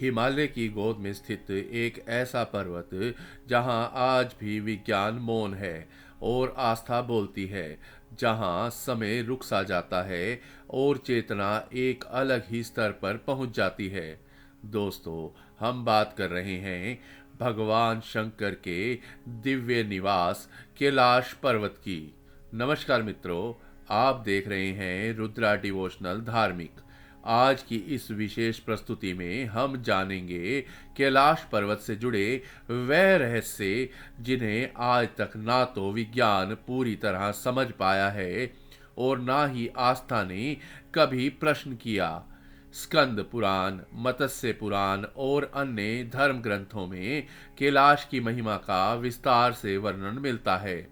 हिमालय की गोद में स्थित एक ऐसा पर्वत जहां आज भी विज्ञान मौन है और आस्था बोलती है, जहां समय रुक सा जाता है और चेतना एक अलग ही स्तर पर पहुंच जाती है। दोस्तों, हम बात कर रहे हैं भगवान शंकर के दिव्य निवास कैलाश पर्वत की। नमस्कार मित्रों, आप देख रहे हैं रुद्रा डिवोशनल धार्मिक। आज की इस विशेष प्रस्तुति में हम जानेंगे कैलाश पर्वत से जुड़े वह रहस्य जिन्हें आज तक ना तो विज्ञान पूरी तरह समझ पाया है और ना ही आस्था ने कभी प्रश्न किया। स्कंद पुराण, मत्स्य पुराण और अन्य धर्म ग्रंथों में कैलाश की महिमा का विस्तार से वर्णन मिलता है।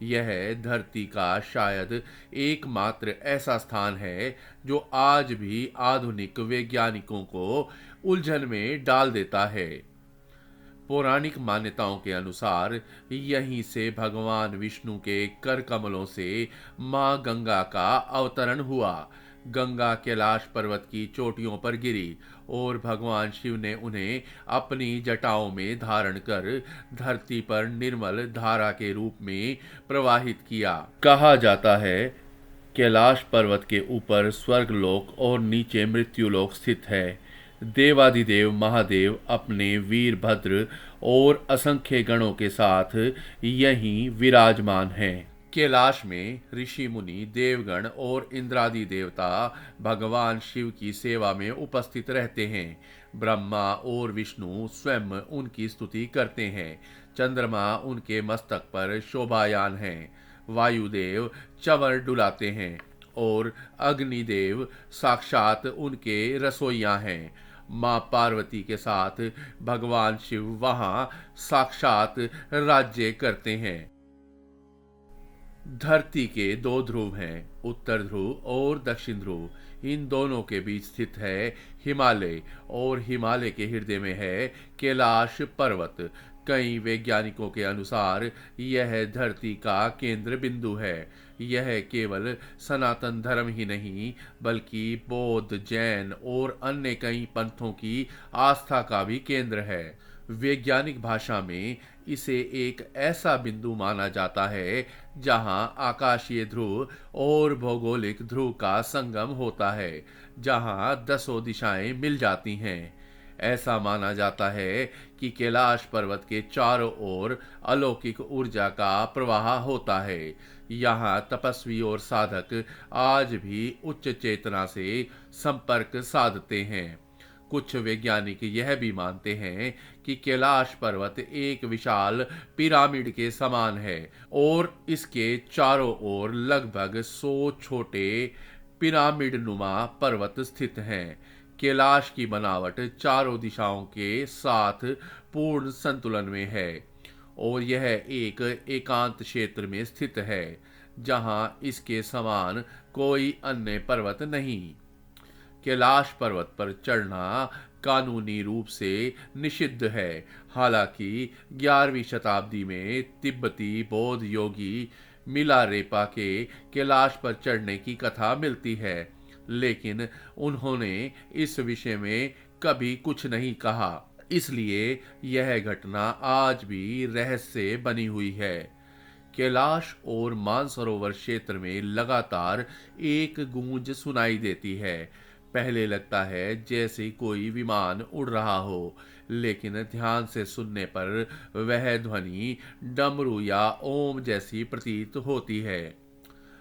यह धरती का शायद एकमात्र ऐसा स्थान है जो आज भी आधुनिक वैज्ञानिकों को उलझन में डाल देता है। पौराणिक मान्यताओं के अनुसार यहीं से भगवान विष्णु के कर कमलों से मां गंगा का अवतरण हुआ। गंगा कैलाश पर्वत की चोटियों पर गिरी और भगवान शिव ने उन्हें अपनी जटाओं में धारण कर धरती पर निर्मल धारा के रूप में प्रवाहित किया। कहा जाता है कैलाश पर्वत के ऊपर स्वर्गलोक और नीचे मृत्युलोक स्थित है। देवाधिदेव महादेव अपने वीरभद्र और असंख्य गणों के साथ यहीं विराजमान हैं। कैलाश में ऋषि मुनि, देवगण और इंद्रादि देवता भगवान शिव की सेवा में उपस्थित रहते हैं। ब्रह्मा और विष्णु स्वयं उनकी स्तुति करते हैं। चंद्रमा उनके मस्तक पर शोभायान है। वायुदेव चंवर डुलाते हैं और अग्निदेव साक्षात उनके रसोइया हैं। मां पार्वती के साथ भगवान शिव वहां साक्षात राज्य करते हैं। धरती के दो ध्रुव हैं, उत्तर ध्रुव और दक्षिण ध्रुव। इन दोनों के बीच स्थित है हिमालय और हिमालय के हृदय में है कैलाश पर्वत। कई वैज्ञानिकों के अनुसार यह धरती का केंद्र बिंदु है। यह केवल सनातन धर्म ही नहीं बल्कि बौद्ध, जैन और अन्य कई पंथों की आस्था का भी केंद्र है। वैज्ञानिक भाषा में इसे एक ऐसा बिंदु माना जाता है जहां आकाशीय ध्रुव और भौगोलिक ध्रुव का संगम होता है, जहां दसों दिशाएं मिल जाती हैं। ऐसा माना जाता है कि कैलाश पर्वत के चारों ओर अलौकिक ऊर्जा का प्रवाह होता है। यहाँ तपस्वी और साधक आज भी उच्च चेतना से संपर्क साधते हैं। कुछ वैज्ञानिक यह भी मानते हैं कि कैलाश पर्वत एक विशाल पिरामिड के समान है और इसके चारों ओर लगभग 100 छोटे पिरामिड नुमा पर्वत स्थित हैं। कैलाश की बनावट चारों दिशाओं के साथ पूर्ण संतुलन में है और यह एक एकांत क्षेत्र में स्थित है जहां इसके समान कोई अन्य पर्वत नहीं। कैलाश पर्वत पर चढ़ना कानूनी रूप से निषिद्ध है। हालांकि 11वीं शताब्दी में तिब्बती बौद्ध योगी मिलारेपा के कैलाश पर चढ़ने की कथा मिलती है, लेकिन उन्होंने इस विषय में कभी कुछ नहीं कहा। इसलिए यह घटना आज भी रहस्य बनी हुई है। कैलाश और मानसरोवर क्षेत्र में लगातार एक गूंज सुनाई देती है। पहले लगता है जैसे कोई विमान उड़ रहा हो, लेकिन ध्यान से सुनने पर वह ध्वनि डमरू या ओम जैसी प्रतीत होती है।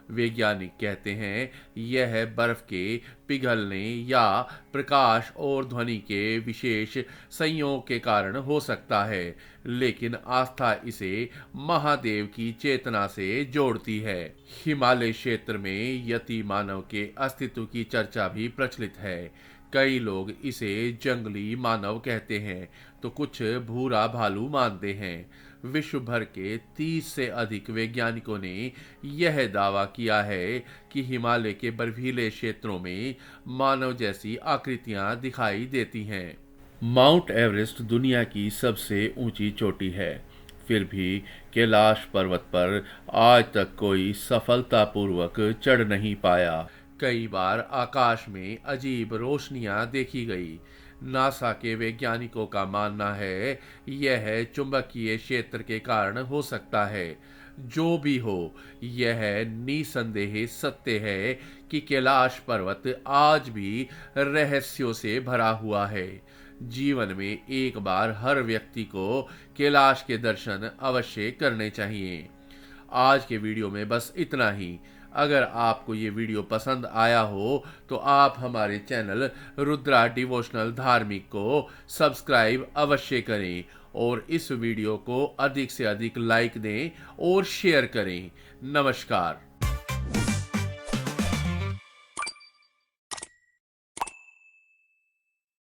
वैज्ञानिक कहते हैं यह बर्फ के पिघलने या प्रकाश और ध्वनि के विशेष संयोग के कारण हो सकता है, लेकिन आस्था इसे महादेव की चेतना से जोड़ती है। हिमालय क्षेत्र में यति मानव के अस्तित्व की चर्चा भी प्रचलित है। कई लोग इसे जंगली मानव कहते हैं तो कुछ भूरा भालू मानते हैं। विश्व भर के 30 से अधिक वैज्ञानिकों ने यह दावा किया है कि हिमालय के बर्फीले क्षेत्रों में मानव जैसी आकृतियां दिखाई देती हैं। माउंट एवरेस्ट दुनिया की सबसे ऊंची चोटी है, फिर भी कैलाश पर्वत पर आज तक कोई सफलतापूर्वक चढ़ नहीं पाया। कई बार आकाश में अजीब रोशनियां देखी गई, नासा के वैज्ञानिकों का मानना है यह चुंबकीय क्षेत्र के कारण हो सकता है। जो भी हो, यह निसंदेह सत्य है कि कैलाश पर्वत आज भी रहस्यों से भरा हुआ है। जीवन में एक बार हर व्यक्ति को कैलाश के दर्शन अवश्य करने चाहिए। आज के वीडियो में बस इतना ही। अगर आपको ये वीडियो पसंद आया हो तो आप हमारे चैनल रुद्रा डिवोशनल धार्मिक को सब्सक्राइब अवश्य करें और इस वीडियो को अधिक से अधिक लाइक दें और शेयर करें। नमस्कार।